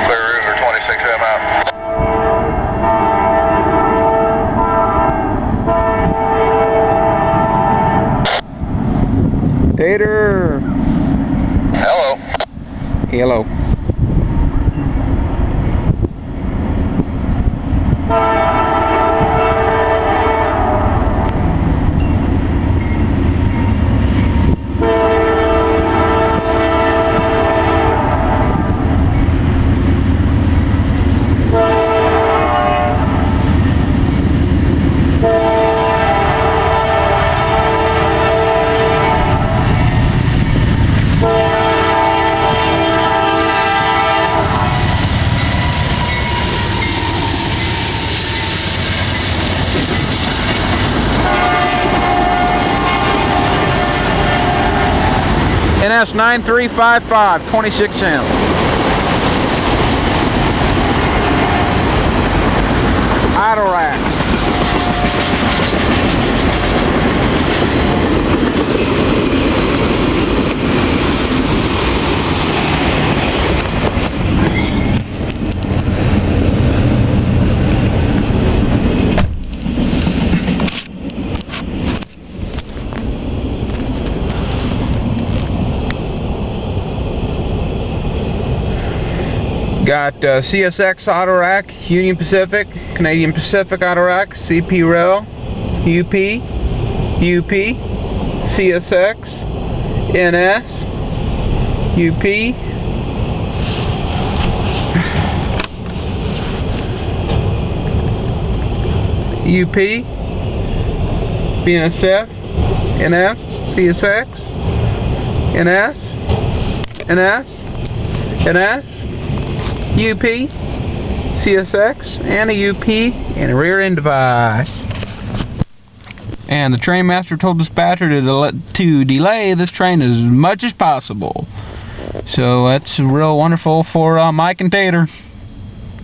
Clear River 26M out. Tater. Hello. Hello. NS 9355, 26M. Idle racks. Got CSX auto rack, Union Pacific, Canadian Pacific auto rack, CP rail, UP, CSX, NS, UP, BNSF, NS, CSX, NS, UP, CSX, and a UP, and a rear end device. And the trainmaster told dispatcher to delay this train as much as possible. So that's real wonderful for Mike and Tater.